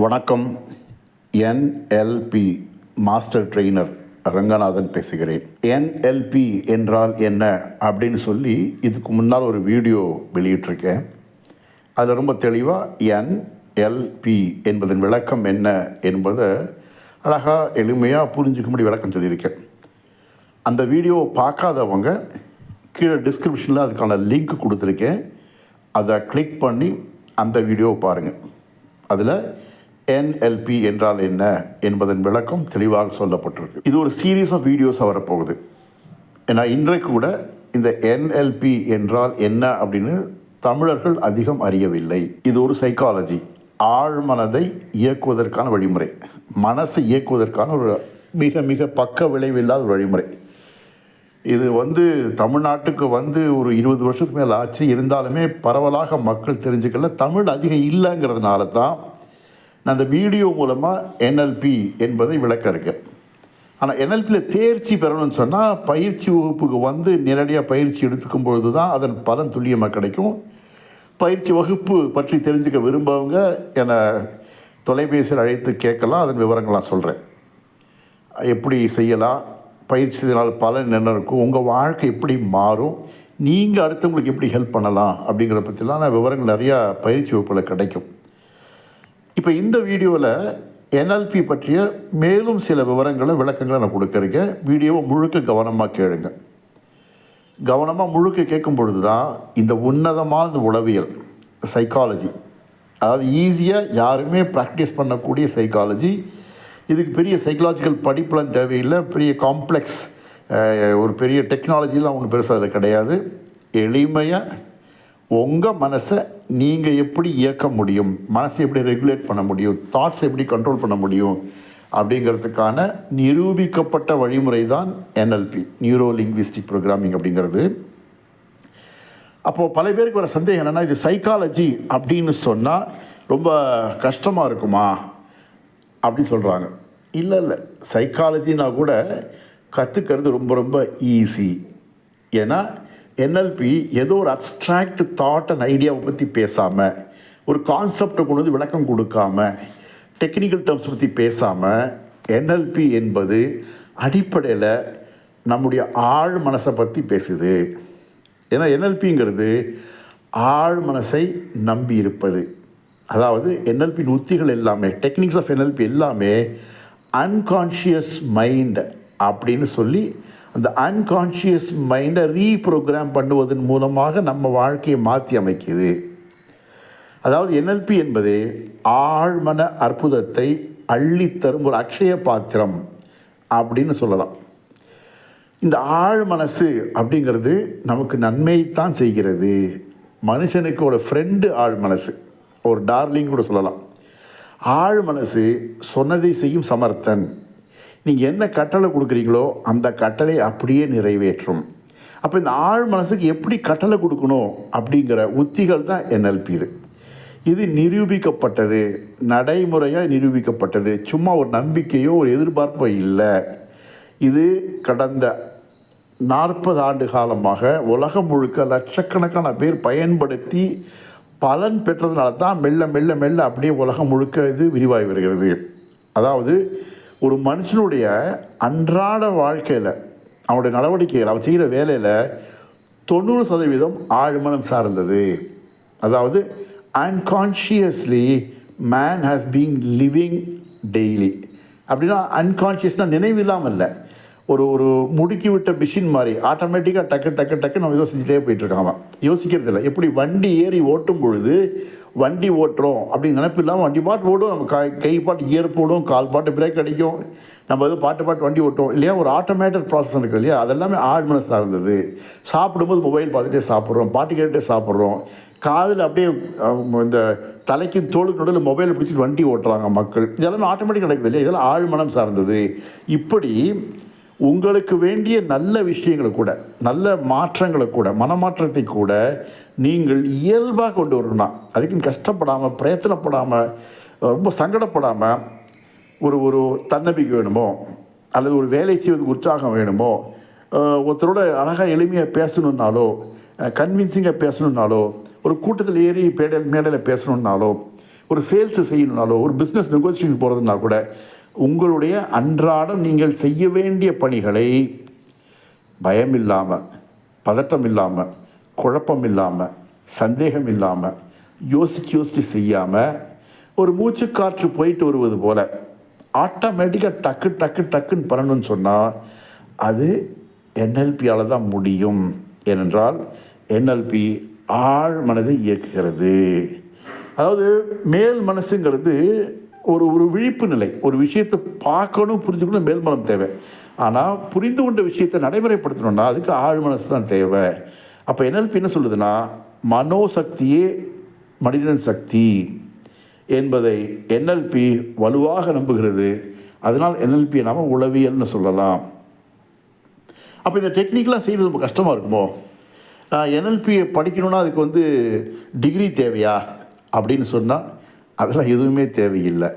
வணக்கம். NLP master trainer Ranganathan பேசுகிறேன். NLP என்றால் என்ன அப்படின்னு சொல்லி இதுக்கு முன்னால் ஒரு வீடியோ வெளியிட்டிருக்கேன். அதில் ரொம்ப தெளிவாக என்எல்பி என்பதன் விளக்கம் என்ன என்பதை அழகாக எளிமையாக புரிஞ்சுக்கும்படி விளக்கம் சொல்லியிருக்கேன். அந்த வீடியோவை பார்க்காதவங்க கீழே டிஸ்கிரிப்ஷனில் அதுக்கான லிங்க் கொடுத்துருக்கேன். அதை கிளிக் பண்ணி அந்த வீடியோவை பாருங்கள். அதில் என்எல்பி என்றால் என்ன என்பதன் விளக்கம் தெளிவாக சொல்லப்பட்டிருக்கு. இது ஒரு சீரீஸ் ஆஃப் வீடியோஸாக வரப்போகுது. ஏன்னா இன்றைக்கு கூட இந்த என்எல்பி என்றால் என்ன அப்படின்னு தமிழர்கள் அதிகம் அறியவில்லை. இது ஒரு சைக்காலஜி, ஆழ்மனதை இயக்குவதற்கான வழிமுறை, மனசை இயக்குவதற்கான ஒரு மிக மிக பக்க விளைவில்லாத ஒரு வழிமுறை. இது தமிழ்நாட்டுக்கு ஒரு 20 வருஷத்துக்கு மேலே ஆச்சு. இருந்தாலுமே பரவலாக மக்கள் தெரிஞ்சுக்கல. தமிழ் அதிகம் இல்லைங்கிறதுனால தான் நான் அந்த வீடியோ மூலமாக என்எல்பி என்பதை விளக்க இருக்கேன். ஆனால் என்எல்பியில் தேர்ச்சி பெறணும்னு சொன்னால் பயிற்சி வகுப்புக்கு நேரடியாக பயிற்சி எடுத்துக்கும் பொழுது தான் அதன் பலன் துல்லியமாக கிடைக்கும். பயிற்சி வகுப்பு பற்றி தெரிஞ்சுக்க விரும்பவங்க என்னை தொலைபேசியில் அழைத்து கேட்கலாம். அதன் விவரங்களாக சொல்கிறேன். எப்படி செய்யலாம், பயிற்சி செய்தனால் பலன் என்ன இருக்கும், உங்கள் வாழ்க்கை எப்படி மாறும், நீங்கள் அடுத்தவங்களுக்கு எப்படி ஹெல்ப் பண்ணலாம் அப்படிங்கிறத பற்றிலாம் நான் விவரங்கள் நிறையா பயிற்சி வகுப்பில் கிடைக்கும். இப்போ இந்த வீடியோவில் என்எல்பி பற்றிய மேலும் சில விவரங்களை விளக்கங்களை நான் கொடுக்குறேன். வீடியோவை முழுக்க கவனமாக கேளுங்க. கவனமாக முழுக்க கேட்கும் பொழுது தான் இந்த உன்னதமான உளவியல் சைக்காலஜி, அதாவது ஈஸியாக யாருமே ப்ராக்டிஸ் பண்ணக்கூடிய சைக்காலஜி. இதுக்கு பெரிய சைக்காலஜிக்கல் படிப்புலாம் தேவையில்லை. பெரிய காம்ப்ளெக்ஸ் ஒரு பெரிய டெக்னாலஜிலாம் ஒன்றும் பெருசாக அதில் கிடையாது. எளிமையாக உங்கள் மனசை நீங்கள் எப்படி இயக்க முடியும், மனசை எப்படி ரெகுலேட் பண்ண முடியும், தாட்ஸ் எப்படி கண்ட்ரோல் பண்ண முடியும் அப்படிங்கிறதுக்கான நிரூபிக்கப்பட்ட வழிமுறை தான் என்எல்பி, நியூரோ லிங்குவிஸ்டிக் ப்ரோக்ராமிங் அப்படிங்கிறது. அப்போது பல பேருக்கு வர சந்தேகம் என்னென்னா, இது சைக்காலஜி அப்படின்னு சொன்னால் ரொம்ப கஷ்டமாக இருக்குமா அப்படின்னு சொல்கிறாங்க. இல்லை, சைக்காலஜினா கூட கற்றுக்கிறது ரொம்ப ரொம்ப ஈஸி. ஏன்னா என்எல்பி ஏதோ ஒரு அப்ஸ்ட்ராக்ட் தாட் அண்ட் ஐடியாவை பற்றி பேசாமல், ஒரு கான்செப்டை கொண்டு விளக்கம் கொடுக்காமல், டெக்னிக்கல் டேர்ம்ஸ் பற்றி பேசாமல், என்எல்பி என்பது அடிப்படையில் நம்முடைய ஆழ் மனசை பற்றி பேசுது. ஏன்னா என்எல்பிங்கிறது ஆழ் மனசை நம்பி இருப்பது. அதாவது என்எல்பியின் உத்திகள் எல்லாமே, டெக்னிக்ஸ் ஆஃப் என்எல்பி எல்லாமே அன்கான்ஷியஸ் மைண்ட் அப்படின்னு சொல்லி அந்த அன்கான்ஷியஸ் மைண்டை ரீப்ரோக்ராம் பண்ணுவதன் மூலமாக நம்ம வாழ்க்கையை மாற்றி அமைக்குது. அதாவது என்எல்பி என்பது ஆழ்மன அற்புதத்தை அள்ளித்தரும் ஒரு அக்ஷய பாத்திரம் அப்படின்னு சொல்லலாம். இந்த ஆழ் மனசு அப்படிங்கிறது நமக்கு நன்மைத்தான் செய்கிறது. மனுஷனுக்கோட ஃப்ரெண்டு ஆழ் மனசு, ஒரு டார்லிங் கூட சொல்லலாம். ஆழ் மனசு சொன்னதை செய்யும் சமர்த்தன். நீங்கள் என்ன கட்டளை கொடுக்குறீங்களோ அந்த கட்டளை அப்படியே நிறைவேற்றும். அப்போ இந்த ஆழ் மனசுக்கு எப்படி கட்டளை கொடுக்கணும் அப்படிங்கிற உத்திகள் தான் என்எல்பி. இது நிரூபிக்கப்பட்டது, நடைமுறையாக நிரூபிக்கப்பட்டது. சும்மா ஒரு நம்பிக்கையோ ஒரு எதிர்பார்ப்போ இல்லை. இது கடந்த 40 ஆண்டு காலமாக உலகம் முழுக்க லட்சக்கணக்கான பேர் பயன்படுத்தி பலன் பெற்றதுனால தான் மெல்ல மெல்ல மெல்ல அப்படியே உலகம் முழுக்க இது விரிவாகி வருகிறது. அதாவது ஒரு மனுஷனுடைய அன்றாட வாழ்க்கையில், அவனுடைய நடவடிக்கைகள், அவன் செய்கிற வேலையில் 90% ஆழ்மனம் சார்ந்தது. அதாவது unconsciously man has been living daily. அப்படின்னா அன்கான்ஷியஸ்னால் நினைவில்லாமல் இல்லை, ஒரு முடுக்கி விட்ட மிஷின் மாதிரி ஆட்டோமேட்டிக்காக டக்கு நம்ம ஏதோ செஞ்சுட்டே போயிட்டுருக்காங்க. யோசிக்கிறது இல்லை. எப்படி வண்டி ஏறி ஓட்டும் பொழுது வண்டி ஓட்டுறோம் அப்படின்னு நினைப்பு இல்லாமல் வண்டி பாட்டு ஓடும், நம்ம கை பாட்டு கியர் போடும், கால் பாட்டு பிரேக் அடிக்கும், நம்ம எதுவும் பாட்டு வண்டி ஓட்டும் இல்லையா. ஒரு ஆட்டோமேட்டிக் ப்ராசஸ் இருக்குது இல்லையா. அதெல்லாமே ஆழ்மன சார்ந்தது. சாப்பிடும்போது மொபைல் பார்த்துட்டே சாப்பிட்றோம், பாட்டு கேட்டுகிட்டே சாப்பிட்றோம், காதில் அப்படியே இந்த தலைக்கு தோளுக்கு நடுவில் மொபைலை பிடிச்சிட்டு வண்டி ஓட்டுறாங்க மக்கள். இதெல்லாமே ஆட்டோமேட்டிக் நடக்குது இல்லையா. இதெல்லாம் ஆழ்மனம் சார்ந்தது. இப்படி உங்களுக்கு வேண்டிய நல்ல விஷயங்களை கூட, நல்ல மாற்றங்களை கூட, மனமாற்றத்தை கூட நீங்கள் இயல்பாக கொண்டு வரணும்னா, அதுக்கும் கஷ்டப்படாமல், பிரயத்தனப்படாமல், ரொம்ப சங்கடப்படாமல், ஒரு தன்னம்பிக்கை வேணுமோ, அல்லது ஒரு வேலை செய்வதுக்கு உற்சாகம் வேணுமோ, ஒருத்தரோட அழகாக எளிமையாக பேசணுன்னாலோ, கன்வின்சிங்காக பேசணுன்னாலோ, ஒரு கூட்டத்தில் ஏறி மேடையில் பேசணுன்னாலோ, ஒரு சேல்ஸ் செய்யணுனாலோ ஒரு பிஸ்னஸ் நெகோசியேஷன் போகிறதுனா கூட உங்களுடைய அன்றாடம் நீங்கள் செய்ய வேண்டிய பணிகளை பயம் இல்லாமல், பதட்டம் இல்லாமல், குழப்பம் இல்லாமல், சந்தேகம் இல்லாமல், யோசித்து செய்யாமல் ஒரு மூச்சுக்காற்று போயிட்டு வருவது போல் ஆட்டோமேட்டிக்காக டக்குன்னு பண்ணணும்னு சொன்னால் அது என்எல்பியால் தான் முடியும். ஏனென்றால் என்எல்பி ஆழ் மனதை இயக்குகிறது. அதாவது மேல் மனசுங்கிறது ஒரு விழிப்பு நிலை. ஒரு விஷயத்தை பார்க்கணும், புரிஞ்சுக்கணும், மேல் மனம் தேவை. ஆனால் புரிந்து கொண்ட விஷயத்தை நடைமுறைப்படுத்தணும்னா அதுக்கு ஆழ் மனசு தான் தேவை. அப்போ என்எல்பி என்ன சொல்லுதுன்னா, மனோசக்தியே மனிதன் சக்தி என்பதை என்எல்பி வலுவாக நம்புகிறது. அதனால் என்எல்பியை நாம் உளவியல்னு சொல்லலாம். அப்போ இந்த டெக்னிக்கெலாம் செய்கிறது ரொம்ப கஷ்டமாக இருக்குமோ? என்எல்பியை படிக்கணுன்னா அதுக்கு டிகிரி தேவையா அப்படின்னு சொன்னால் அதெல்லாம் எதுவுமே தேவையில்லை.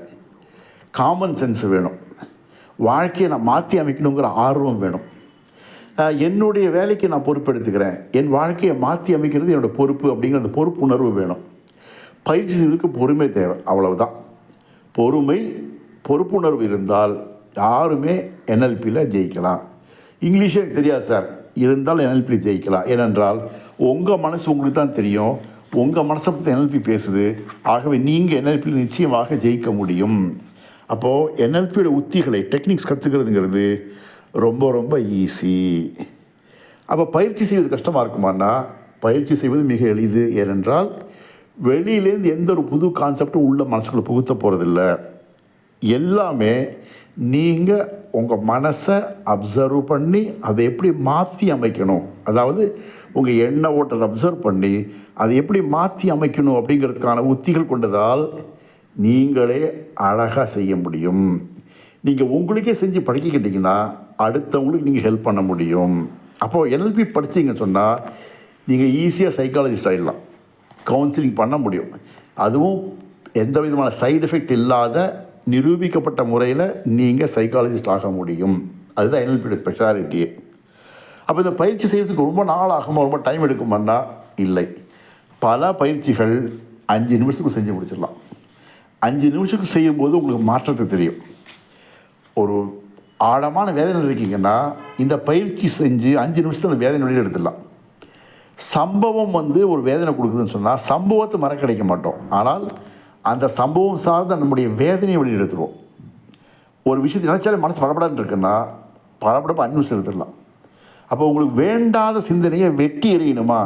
காமன் சென்ஸ் வேணும். வாழ்க்கையை நான் மாற்றி அமைக்கணுங்கிற ஆர்வம் வேணும். என்னுடைய வேலைக்கு நான் பொறுப்பெடுத்துக்கிறேன், என் வாழ்க்கையை மாற்றி அமைக்கிறது என்னோடய பொறுப்பு அப்படிங்கிற அந்த பொறுப்பு உணர்வு வேணும். பயிற்சி செய்வதற்கு பொறுமை தேவை, அவ்வளவுதான். பொறுமை, பொறுப்புணர்வு இருந்தால் யாருமே என்எல்பியில் ஜெயிக்கலாம். இங்கிலீஷே எனக்கு தெரியாது சார், இருந்தால் என்எல்பியில் ஜெயிக்கலாம். ஏனென்றால் உங்கள் மனசு உங்களுக்கு தான் தெரியும், உங்கள் மனசை பற்றி என்எல்பி பேசுது. ஆகவே நீங்கள் என்எல்பியில் நிச்சயமாக ஜெயிக்க முடியும். அப்போது என்எல்பியோட உத்திகளை, டெக்னிக்ஸ் கற்றுக்கிறதுங்கிறது ரொம்ப ரொம்ப ஈஸி. அப்போ பயிற்சி செய்வது கஷ்டமாக இருக்குமானா பயிற்சி செய்வது மிக எளிது. ஏனென்றால் வெளியிலேருந்து எந்த ஒரு புது கான்செப்டும் உள்ள மனசுக்குள்ளே புகுத்த போகிறதில்ல. எல்லாமே நீங்கள் உங்கள் மனசை அப்சர்வ் பண்ணி அதை எப்படி மாற்றி அமைக்கணும், அதாவது உங்கள் எண்ண ஓட்டத்தை அப்சர்வ் பண்ணி அதை எப்படி மாற்றி அமைக்கணும் அப்படிங்கிறதுக்கான உத்திகள் கொண்டதால் நீங்களே அழகாக செய்ய முடியும். நீங்கள் உங்களுக்கே செஞ்சு படிக்கிட்டிங்கன்னா அடுத்தவங்களுக்கு நீங்கள் ஹெல்ப் பண்ண முடியும். அப்போது என்எல்பி படிச்சிங்கன்னு சொன்னால் நீங்கள் ஈஸியாக சைக்காலஜிஸ்ட் ஆகிடலாம், கவுன்சிலிங் பண்ண முடியும். அதுவும் எந்த விதமான சைடு எஃபெக்ட் இல்லாத நிரூபிக்கப்பட்ட முறையில் நீங்கள் சைக்காலஜிஸ்ட் ஆக முடியும். அதுதான் என்எல்பியோட ஸ்பெஷாலிட்டியே. அப்போ இந்த பயிற்சி செய்கிறதுக்கு ரொம்ப நாள் ஆகுமா, ரொம்ப டைம் எடுக்குமான்னா இல்லை. பல பயிற்சிகள் 5 நிமிஷத்துக்கு செஞ்சு முடிச்சிடலாம். 5 நிமிஷத்துக்கு செய்யும்போது உங்களுக்கு மாற்றத்தை தெரியும். ஒரு ஆழமான வேதனை இருக்கீங்கன்னா இந்த பயிற்சி செஞ்சு 5 நிமிஷத்தில் அந்த வேதனை வெளியில் எடுத்துடலாம். சம்பவம் ஒரு வேதனை கொடுக்குதுன்னு சொன்னால் சம்பவத்தை மறக்கடிக்க மாட்டோம், ஆனால் அந்த சம்பவம் சார்ந்த நம்முடைய வேதனையை வெளியில் எடுத்துருவோம். ஒரு விஷயத்தை நினச்சாலே மனசு படப்படான்னு இருக்குன்னா படப்படப்ப 5 நிமிஷம் எடுத்துடலாம். அப்போ உங்களுக்கு வேண்டாத சிந்தனையை வெட்டி எறியணுமா,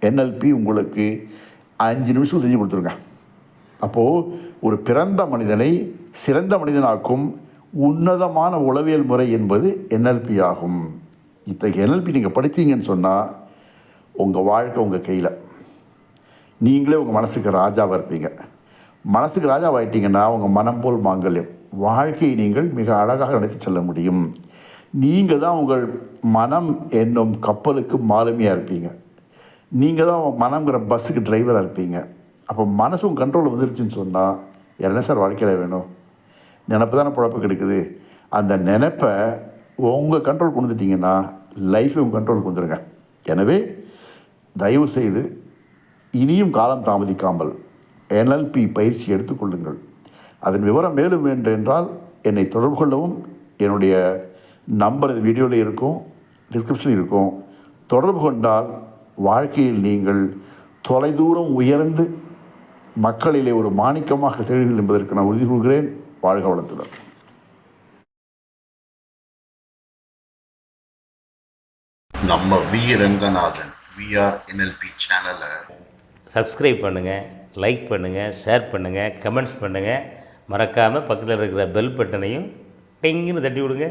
என்எல்பி உங்களுக்கு 5 நிமிஷம் செஞ்சு கொடுத்துருங்க. அப்போது ஒரு பிறந்த மனிதனை சிறந்த மனிதனாக்கும் உன்னதமான உளவியல் முறை என்பது என்எல்பி ஆகும். இத்தகைய என்எல்பி நீங்கள் படித்தீங்கன்னு சொன்னால் உங்கள் வாழ்க்கை உங்கள் கையில். நீங்களே உங்கள் மனசுக்கு ராஜாவாக இருப்பீங்க. மனசுக்கு ராஜாவாகிட்டீங்கன்னா உங்கள் மனம் போல் மாங்கல்யம். வாழ்க்கையை நீங்கள் மிக அழகாக நடத்தி செல்ல முடியும். நீங்கள் தான் உங்கள் மனம் என்னும் கப்பலுக்கு மாலுமியாக இருப்பீங்க. நீங்கள் தான் உங்கள் மனம்ங்கிற பஸ்ஸுக்கு டிரைவராக இருப்பீங்க. அப்போ மனசு உங்கள் கண்ட்ரோலில் வந்துருச்சுன்னு சொன்னால் என்ன சார் வாழ்க்கையில் வேணும்? நினப்பு தானே குழப்பம் கிடைக்குது. அந்த நினைப்பை உங்கள் கண்ட்ரோல் கொண்டு வந்துட்டிங்கன்னா லைஃப்பை உங்கள் கண்ட்ரோலுக்கு வந்துடுங்க. எனவே தயவு செய்து இனியும் காலம் தாமதிக்காமல் என்எல்பி பயிற்சி எடுத்துக்கொள்ளுங்கள். அதன் விவரம் மேலும் வேண்டென்றால் என்னை தொடர்பு கொள்ளவும். என்னுடைய நம்பர் இந்த வீடியோவில் இருக்கும், டிஸ்கிரிப்ஷனில் இருக்கும். தொடர்பு கொண்டால் வாழ்க்கையில் நீங்கள் தொலைதூரம் உயர்ந்து மக்களிலே ஒரு மாணிக்கமாக திகழ்வீர்கள் என்பதற்கு நான் உறுதி கொள்கிறேன். வாழ்க வளத்துடன். நம்ம வி ரங்கநாதன் விஆர் என்எல்பி சேனலை சப்ஸ்கிரைப் பண்ணுங்கள், லைக் பண்ணுங்கள், ஷேர் பண்ணுங்கள், கமெண்ட்ஸ் பண்ணுங்கள். மறக்காமல் பக்கத்தில் இருக்கிற பெல் பட்டனையும் டிங்குன்னு தட்டி விடுங்க.